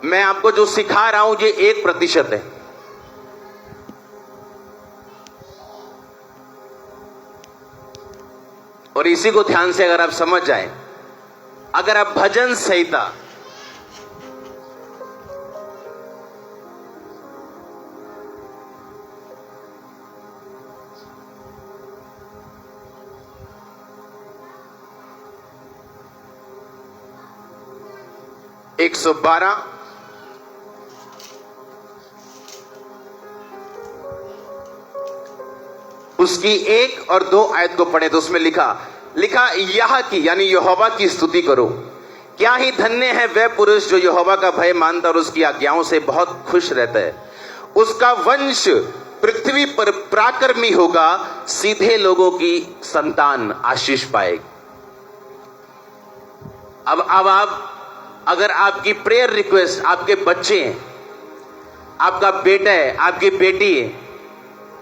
मैं आपको जो सिखा रहा हूं ये 1% है। और इसी को ध्यान से अगर आप समझ जाएं, अगर आप भजन संहिता एक 112 उसकी 1 और 2 आयत को पढ़े तो उसमें लिखा यह की यानी यहोवा की स्तुति करो। क्या ही धन्य है वह पुरुष जो यहोवा का भय मानता और उसकी आज्ञाओं से बहुत खुश रहता है। उसका वंश पृथ्वी पर पराक्रमी होगा, सीधे लोगों की संतान आशीष पाएगी। अब आप अगर आपकी प्रेयर रिक्वेस्ट आपके बच्चे हैं, आपका बेटा है, आपकी बेटी है,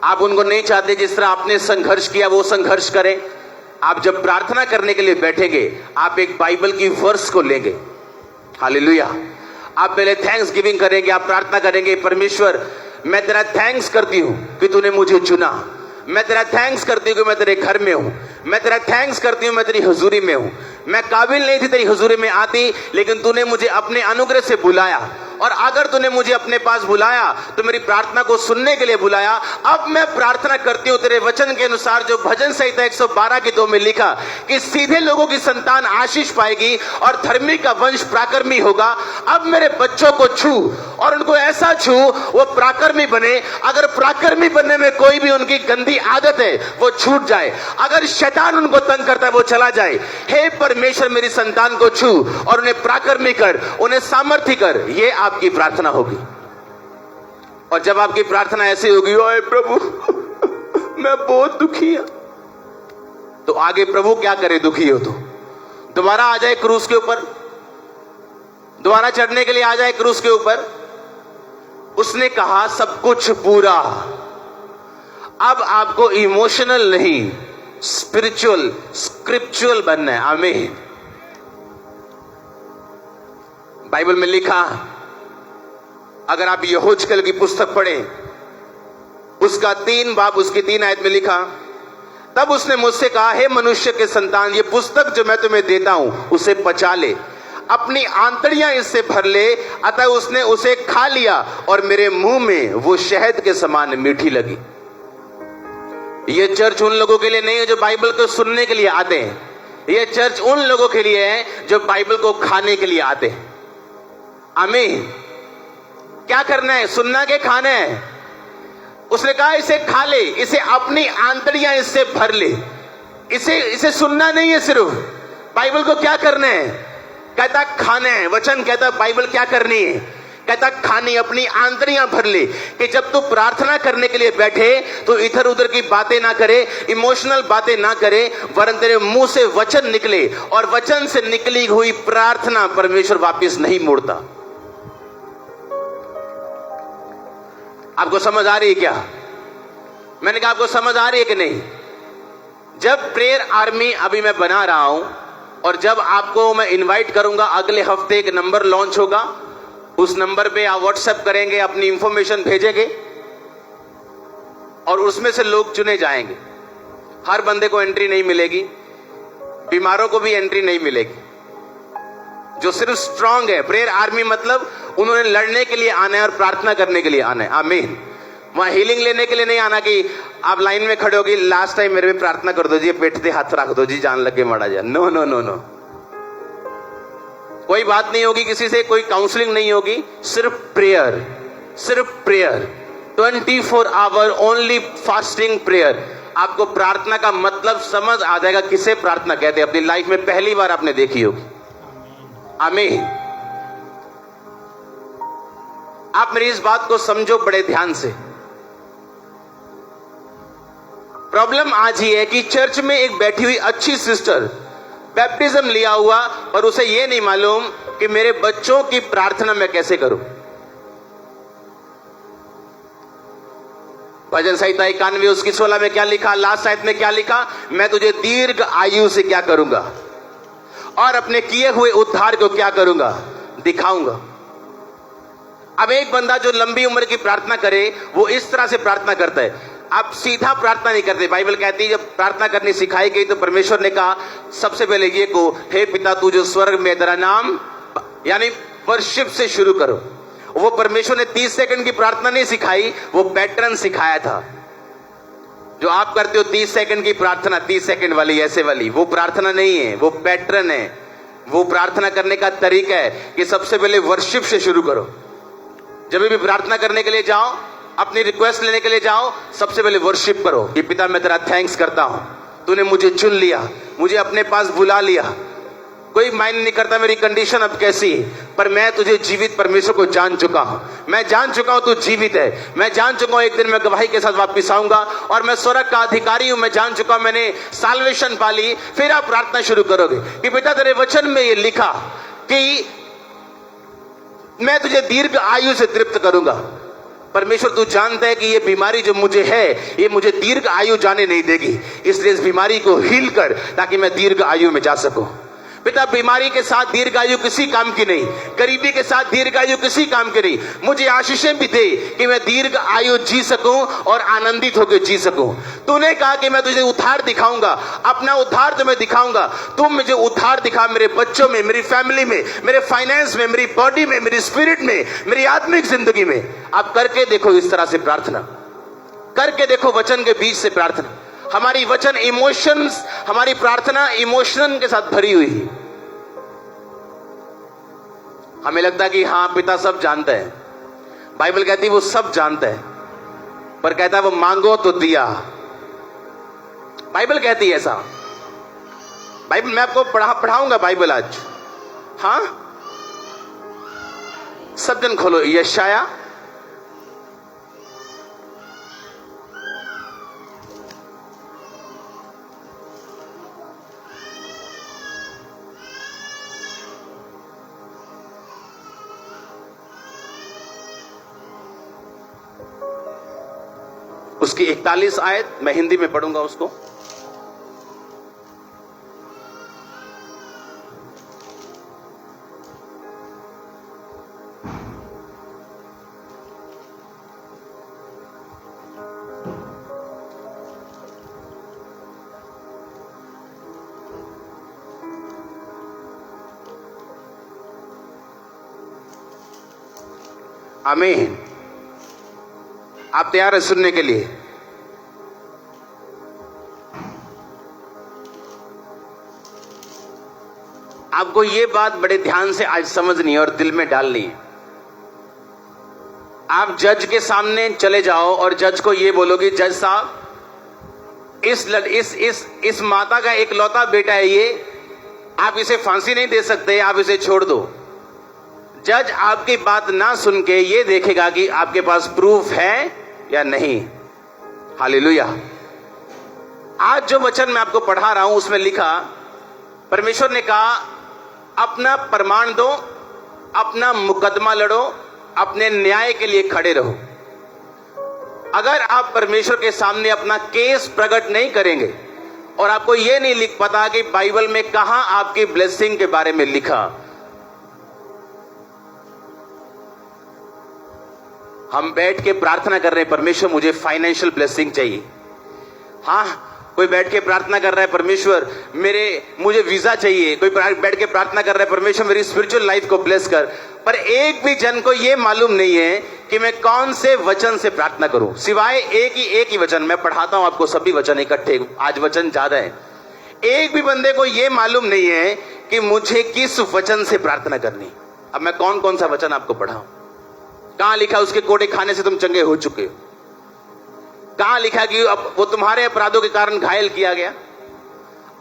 आप उनको नहीं चाहते जिस तरह आपने संघर्ष किया वो संघर्ष करें। आप जब प्रार्थना करने के लिए बैठेंगे आप एक बाइबल की वर्स को लेंगे, हालेलुया। आप पहले थैंक्स गिविंग करेंगे, आप प्रार्थना करेंगे, परमेश्वर मैं तेरा थैंक्स करती हूं कि तूने मुझे चुना, मैं तेरा थैंक्स करती हूँ कि मैं तेरे घर में हूं, मैं तेरा थैंक्स करती हूँ मैं तेरी हुजूरी में हूं। मैं काबिल नहीं थी तेरी हुजूरी में आती, लेकिन तूने मुझे अपने अनुग्रह से बुलाया, और अगर तूने मुझे अपने पास बुलाया तो मेरी प्रार्थना को सुनने के लिए बुलाया। अब मैं प्रार्थना करती हूँ तेरे वचन के अनुसार, जो भजन संहिता 112 की 2 में लिखा कि सीधे लोगों की संतान आशीष पाएगी और धर्मी का वंश पराक्रमी होगा। अब मेरे बच्चों को छू और उनको ऐसा छू वो पराक्रमी बने। अगर पराक्रमी बनने में कोई भी उनकी गंदी आदत है वो छूट जाए, अगर शैतान उनको तंग करता है वो चला जाए। हे परमेश्वर मेरी संतान को छू और उन्हें पराक्रमी कर, उन्हें सामर्थ्य कर। ये आपकी प्रार्थना होगी। और जब आपकी प्रार्थना ऐसी होगी, ओए प्रभु मैं बहुत दुखी हूं, तो आगे प्रभु क्या करे? दुखी हो तो दोबारा आ जाए क्रूस के ऊपर, दोबारा चढ़ने के लिए आ जाए क्रूस के ऊपर। उसने कहा सब कुछ पूरा। अब आपको इमोशनल नहीं स्पिरिचुअल स्क्रिप्चुअल बनना है। आमीन। बाइबल में लिखा, अगर आप यहोजकेल की पुस्तक पढ़ें उसका 3 बाब उसकी 3 आयत में लिखा, तब उसने मुझसे कहा, हे मनुष्य के संतान, ये पुस्तक जो मैं तुम्हें देता हूं उसे पचा ले, अपनी आंतड़ियां इससे भर ले। अतः उसने उसे खा लिया और मेरे मुंह में वो शहद के समान मीठी लगी। ये चर्च उन लोगों के लिए नहीं है जो बाइबल को सुनने के लिए आते हैं। ये चर्च उन लोगों के लिए है जो बाइबल को खाने के लिए आते हैं। आमीन। क्या करना है? सुनना के खाना है? उसने कहा इसे खा ले, इसे अपनी आंतड़ियां इससे भर ले। इसे सुनना नहीं है सिर्फ, बाइबल को क्या करना है? कहता खाना है। वचन कहता बाइबल क्या करनी है? कहता खानी, अपनी आंतड़ियां भर ले। कि जब तू प्रार्थना करने के लिए बैठे तो इधर उधर की बातें ना करे, इमोशनल बातें ना करे, वरन तेरे मुंह से वचन निकले, और वचन से निकली हुई प्रार्थना परमेश्वर वापस नहीं मोड़ता। आपको समझ आ रही है क्या? मैंने कहा आपको समझ आ रही है कि नहीं? जब प्रेयर आर्मी अभी मैं बना रहा हूं, और जब आपको मैं इनवाइट करूंगा, अगले हफ्ते एक नंबर लॉन्च होगा, उस नंबर पे आप व्हाट्सएप करेंगे, अपनी इंफॉर्मेशन भेजेंगे, और उसमें से लोग चुने जाएंगे। हर बंदे को एंट्री नहीं मिलेगी, बीमारों को भी एंट्री नहीं मिलेगी। जो सिर्फ स्ट्रांग है, प्रेयर आर्मी मतलब उन्होंने लड़ने के लिए आना है और प्रार्थना करने के लिए आना है। आमीन। वहां हीलिंग लेने के लिए नहीं आना कि आप लाइन में खड़े होगी, लास्ट टाइम मेरे पे प्रार्थना कर दो जी, पेट पे हाथ रख दो जी, जान लगे मरा जाए। नो नो नो नो, कोई बात नहीं होगी किसी से, कोई काउंसलिंग नहीं होगी, सिर्फ प्रेयर, सिर्फ prayer. 24 hour only fasting prayer. आपको प्रार्थना का मतलब समझ आ जाएगा, किसे प्रार्थना कहते हैं। अपनी लाइफ में पहली बार आपने देखी होगी। आमीन। आप मेरी इस बात को समझो बड़े ध्यान से। प्रॉब्लम आज ही है कि चर्च में एक बैठी हुई अच्छी सिस्टर बैप्टिज्म लिया हुआ, और उसे यह नहीं मालूम कि मेरे बच्चों की प्रार्थना मैं कैसे करूं। भजन संहिता 91 उसकी 16 में क्या लिखा? लास्ट आयत में क्या लिखा? मैं तुझे दीर्घ आयु से क्या करूंगा और अपने किए हुए उद्धार को क्या करूंगा? दिखाऊंगा। अब एक बंदा जो लंबी उम्र की प्रार्थना करे वो इस तरह से प्रार्थना करता है। आप सीधा प्रार्थना नहीं करते। बाइबल कहती है जब प्रार्थना करनी सिखाई गई तो परमेश्वर ने कहा सबसे पहले ये को, हे पिता तू जो स्वर्ग में, तेरा नाम, यानी वर्शिप से शुरू करो। वो परमेश्वर ने 30 सेकंड की प्रार्थना नहीं सिखाई, वो पैटर्न सिखाया था। जो आप करते हो 30 सेकंड की प्रार्थना, 30 सेकंड वाली ऐसे वाली, वो प्रार्थना नहीं है, वो पैटर्न है। वो प्रार्थना करने का तरीका है कि सबसे पहले वर्शिप से शुरू करो। जब भी प्रार्थना करने के लिए जाओ, अपनी रिक्वेस्ट लेने के लिए जाओ, सबसे पहले वर्शिप करो कि पिता मैं तेरा थैंक्स करता हूं, तूने मुझे चुन लिया, मुझे अपने पास बुला लिया। कोई मायने नहीं करता मेरी कंडीशन अब कैसी है, पर मैं तुझे जीवित परमेश्वर को जान चुका हूं। मैं जान चुका हूं तू जीवित है। मैं जान चुका हूं एक दिन मैं गवाही के साथ वापस आऊंगा और मैं स्वर्ग का अधिकारी हूं। मैं जान चुका हूं मैंने साल्वेशन पा ली। फिर आप प्रार्थना शुरू करोगे कि पिता तेरे वचन में ये लिखा कि मैं तुझे दीर्घ आयु से तृप्त करूंगा। परमेश्वर तू जानता है कि ये बीमारी जो मुझे है ये मुझे दीर्घ आयु जाने नहीं देगी, इसलिए इस बीमारी को हील कर ताकि मैं दीर्घ आयु में जा सकूं। पिता बीमारी के साथ दीर्घायु किसी काम की नहीं, गरीबी के साथ दीर्घायु किसी काम की नहीं। मुझे आशीषें भी दे कि मैं दीर्घ आयु जी सकूं और आनंदित होकर जी सकूं। तूने कहा कि मैं तुझे उद्धार दिखाऊंगा, अपना उद्धार तुम्हें दिखाऊंगा। तुम मुझे उद्धार दिखा मेरे बच्चों में, मेरी फैमिली में, मेरे फाइनेंस में, मेरी बॉडी में, मेरी स्पिरिट में, मेरी आत्मिक जिंदगी में। आप करके देखो इस तरह से प्रार्थना करके देखो, वचन के बीच से प्रार्थना। हमारी वचन इमोशंस, हमारी प्रार्थना इमोशन के साथ भरी हुई है। हमें लगता है कि हाँ पिता सब जानता है। बाइबल कहती है वो सब जानता है, पर कहता है वो मांगो तो दिया। बाइबल कहती है ऐसा। बाइबल मैं आपको पढ़ाऊंगा बाइबल आज। हाँ सब जन खोलो यशाया उसकी 41 आयत, मैं हिंदी में पढ़ूंगा उसको। आमीन। आप तैयार हैं सुनने के लिए? आपको ये बात बड़े ध्यान से आज समझनी है और दिल में डालनी है। आप जज के सामने चले जाओ और जज को ये बोलोगे जज साहब इस माता का एक लौता बेटा है ये, आप इसे फांसी नहीं दे सकते, आप इसे छोड़ दो। जज आपकी बात ना सुन के ये देखेगा कि आपके पास प्रूफ है या नहीं। हालेलुया। आज जो वचन मैं आपको पढ़ा रहा हूं उसमें लिखा, परमेश्वर ने कहा अपना प्रमाण दो, अपना मुकदमा लड़ो, अपने न्याय के लिए खड़े रहो। अगर आप परमेश्वर के सामने अपना केस प्रकट नहीं करेंगे और आपको यह नहीं लिख पता कि बाइबल में कहां आपकी ब्लेसिंग के बारे में लिखा। हम बैठ के प्रार्थना कर रहे हैं परमेश्वर मुझे फाइनेंशियल ब्लेसिंग चाहिए। हाँ, कोई बैठ के प्रार्थना कर रहा है परमेश्वर मुझे वीजा चाहिए। कोई बैठ के प्रार्थना कर रहा है परमेश्वर मेरी स्पिरिचुअल लाइफ को ब्लेस कर। पर एक भी जन को यह मालूम नहीं है कि मैं कौन से वचन से प्रार्थना करूं, सिवाय एक ही वचन। मैं पढ़ाता हूं आपको सभी वचन इकट्ठे, आज वचन ज्यादा है। एक भी बंदे को यह मालूम नहीं है कि मुझे किस वचन से प्रार्थना करनी। अब मैं कौन कौन सा वचन आपको पढ़ाऊं? कहां लिखा उसके कोड़े खाने से तुम चंगे हो चुके हो? कहां लिखा कि अब वो तुम्हारे अपराधों के कारण घायल किया गया?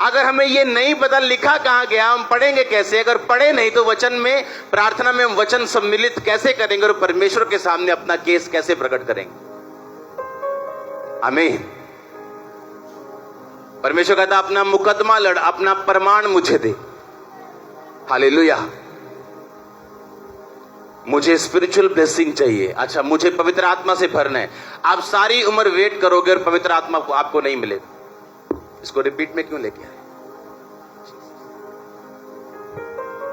अगर हमें ये नहीं पता लिखा कहां गया, हम पढ़ेंगे कैसे? अगर पढ़े नहीं तो वचन में, प्रार्थना में हम वचन सम्मिलित कैसे करेंगे और परमेश्वर के सामने अपना केस कैसे प्रकट करेंगे? आमीन। परमेश्वर कहता अपना मुकदमा लड़, अपना प्रमाण मुझे दे। हालेलुया। मुझे स्पिरिचुअल ब्लेसिंग चाहिए। अच्छा, मुझे पवित्र आत्मा से भरना है। आप सारी उम्र वेट करोगे और पवित्र आत्मा को आपको नहीं मिलेगा। इसको रिपीट में क्यों लेके आए?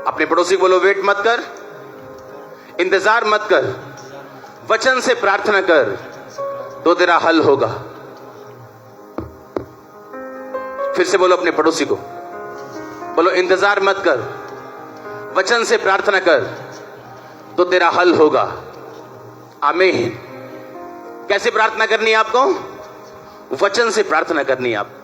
अपने पड़ोसी को बोलो वेट मत कर, इंतजार मत कर, वचन से प्रार्थना कर तो तेरा हल होगा। फिर से बोलो अपने पड़ोसी को, बोलो इंतजार मत कर, वचन से प्रार्थना कर तो तेरा हल होगा। आमीन। कैसे प्रार्थना करनी है आपको? वचन से प्रार्थना करनी है आपको।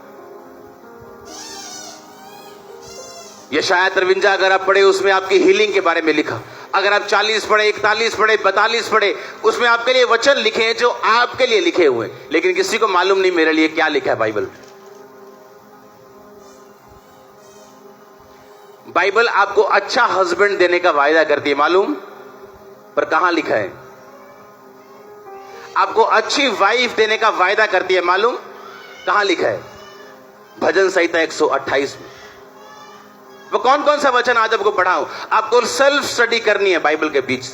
यशायाह 53 अगर आप पढ़े, उसमें आपकी हीलिंग के बारे में लिखा। अगर आप 40 पढ़े, 41 पढ़े, 42 पढ़े, उसमें आपके लिए वचन लिखे हैं जो आपके लिए लिखे हुए हैं, लेकिन किसी को मालूम नहीं मेरे लिए क्या लिखा है बाइबल। बाइबल आपको अच्छा हस्बैंड देने का वायदा करती है, मालूम, पर कहां लिखा है? आपको अच्छी वाइफ देने का वायदा करती है, मालूम, कहां लिखा है? भजन संहिता 128 में। वो कौन कौन सा वचन आज आपको पढ़ाऊं? आपको सेल्फ स्टडी करनी है बाइबल के बीच।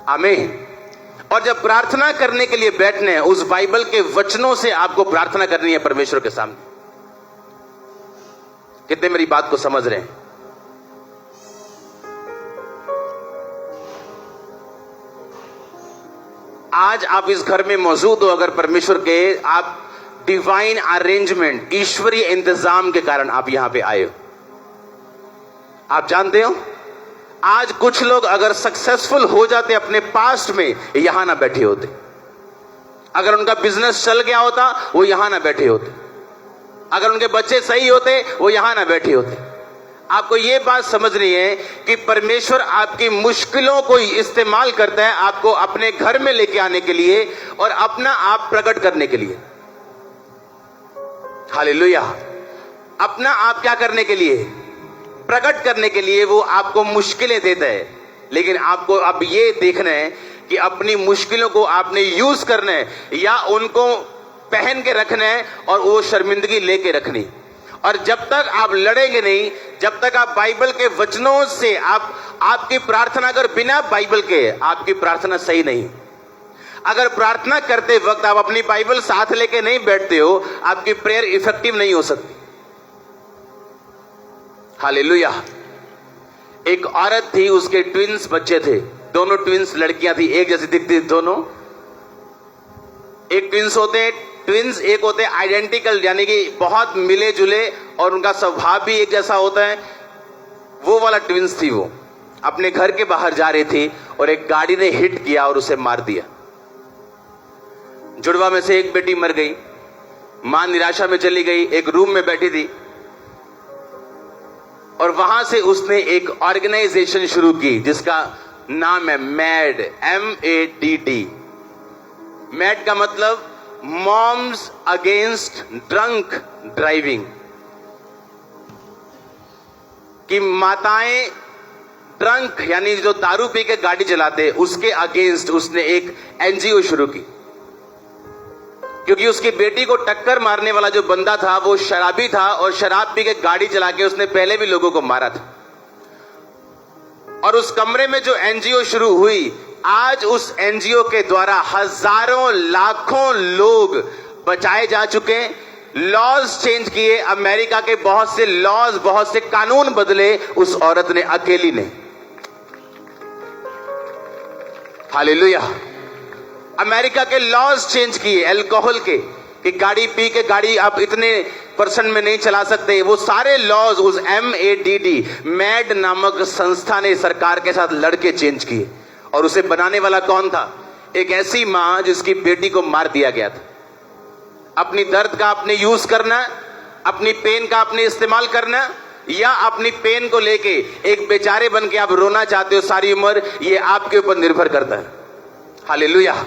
आमीन। और जब प्रार्थना करने के लिए बैठने हैं, उस बाइबल के वचनों से आपको प्रार्थना करनी है परमेश्वर के सामने। कितने मेरी बात को समझ रहे हैं? आज आप इस घर में मौजूद हो, अगर परमेश्वर के आप डिवाइन अरेंजमेंट, ईश्वरीय इंतजाम के कारण आप यहां पे आए हो। आप जानते हो, आज कुछ लोग अगर सक्सेसफुल हो जाते अपने पास्ट में, यहां ना बैठे होते। अगर उनका बिजनेस चल गया होता, वो यहां ना बैठे होते। अगर उनके बच्चे सही होते, वो यहां ना बैठे होते। आपको यह बात समझनी है कि परमेश्वर आपकी मुश्किलों को इस्तेमाल करता है आपको अपने घर में लेके आने के लिए और अपना आप प्रकट करने के लिए। हालेलुया। अपना आप क्या करने के लिए? प्रकट करने के लिए वो आपको मुश्किलें देता है, लेकिन आपको अब ये देखना है कि अपनी मुश्किलों को आपने यूज करना है या उनको पहन के रखना है और वो शर्मिंदगी लेके रखनी। और जब तक आप लड़ेंगे नहीं, जब तक आप बाइबल के वचनों से आपकी प्रार्थना, अगर बिना बाइबल के आपकी प्रार्थना सही नहीं। अगर प्रार्थना करते वक्त आप अपनी बाइबल साथ लेके नहीं बैठते हो, आपकी प्रेयर इफेक्टिव नहीं हो सकती। हालेलुया। एक औरत थी, उसके ट्विंस बच्चे थे, दोनों ट्विंस लड़कियां थी, एक जैसी दिखती थी दोनों। एक ट्विंस होते हैं, ट्विंस एक होते हैं आइडेंटिकल, यानी कि बहुत मिले जुले और उनका स्वभाव भी एक जैसा होता है। वो वाला ट्विंस थी। वो अपने घर के बाहर जा रही थी और एक गाड़ी ने हिट किया और उसे मार दिया। जुड़वा में से एक बेटी मर गई। मां निराशा में चली गई, एक रूम में बैठी थी और वहां से उसने एक ऑर्गेनाइजेशन शुरू की जिसका नाम है मैड, MADD। मैड का मतलब मॉम्स अगेंस्ट ड्रंक ड्राइविंग, कि माताएं ड्रंक यानी जो दारू पी के गाड़ी चलाते, उसके अगेंस्ट उसने एक NGO शुरू की। क्योंकि उसकी बेटी को टक्कर मारने वाला जो बंदा था वो शराबी था और शराब पी के गाड़ी चला के उसने पहले भी लोगों को मारा था। और उस कमरे में जो NGO शुरू हुई, आज उस NGO के द्वारा हजारों लाखों लोग बचाए जा चुके हैं। लॉज चेंज किए, अमेरिका के बहुत से लॉज, बहुत से कानून बदले उस औरत ने, अकेली ने। हालेलुया। अमेरिका के लॉज चेंज किए अल्कोहल के, कि गाड़ी पी के गाड़ी आप इतने % में नहीं चला सकते। वो सारे लॉज उस MADD, मैड नामक संस्था ने सरकार के साथ लड़के चेंज किए। और उसे बनाने वाला कौन था? एक ऐसी मां जिसकी बेटी को मार दिया गया था। अपनी दर्द का आपने यूज करना, अपनी पेन का आपने इस्तेमाल करना, या अपनी पेन को लेके एक बेचारे बन के आप रोना चाहते हो सारी उम्र, ये आपके ऊपर निर्भर करता है। हालेलुया।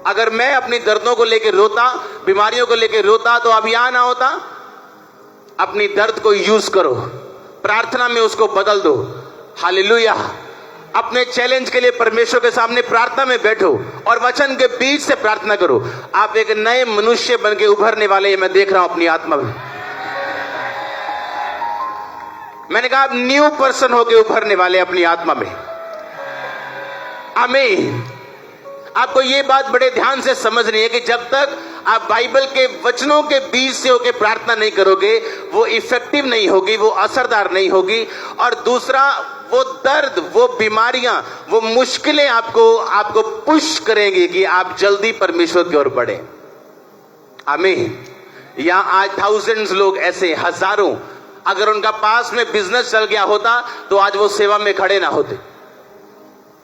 अगर मैं अपनी दर्दों को लेके रोता, बीमारियों को लेके रोता, तो अब यहां ना होता। अपनी दर्द को यूज करो, प्रार्थना में उसको बदल दो। हालेलुया। अपने चैलेंज के लिए परमेश्वर के सामने प्रार्थना में बैठो और वचन के बीच से प्रार्थना करो। आप एक नए मनुष्य बन के उभरने वाले हैं, मैं देख रहा हूं अपनी आत्मा में। मैंने कहा आप न्यू पर्सन होके उभरने वाले अपनी आत्मा में। आमीन। आपको ये बात बड़े ध्यान से समझनी है कि जब तक आप बाइबल के वचनों के बीच से होकर प्रार्थना नहीं करोगे, वो इफेक्टिव नहीं होगी, वो असरदार नहीं होगी। और दूसरा, वो दर्द, वो बीमारियां, वो मुश्किलें आपको पुश करेंगी कि आप जल्दी परमेश्वर की ओर बढ़े। आमीन। यहां आज थाउजेंड्स लोग ऐसे, हजारों, अगर उनका पास में बिजनेस चल गया होता तो आज वो सेवा में खड़े ना होते।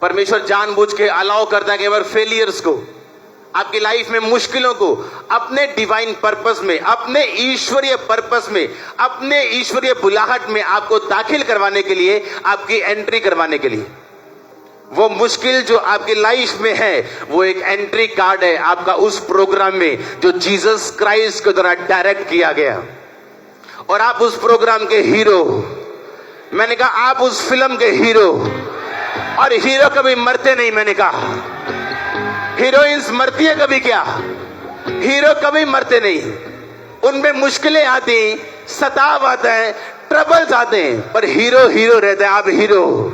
परमेश्वर जानबूझ के अलाउ करता है कि अगर फेलियर्स को, आपकी लाइफ में मुश्किलों को अपने डिवाइन पर्पस में, अपने ईश्वरीय पर्पस में, अपने ईश्वरीय बुलाहट में आपको दाखिल करवाने के लिए, आपकी एंट्री करवाने के लिए। वो मुश्किल जो आपकी लाइफ में है, वो एक एंट्री कार्ड है आपका उस प्रोग्राम में जो जीसस क्राइस्ट के द्वारा डायरेक्ट किया गया। और आप उस प्रोग्राम के हीरो। मैंने कहा आप उस फिल्म के हीरो। और हीरो कभी मरते नहीं। मैंने कहा हीरोइंस मरती है कभी क्या? हीरो कभी मरते नहीं। उनमें मुश्किलें आती, सताव आता है, ट्रबल्स आते हैं, पर हीरो हीरो रहता है। आप हीरो।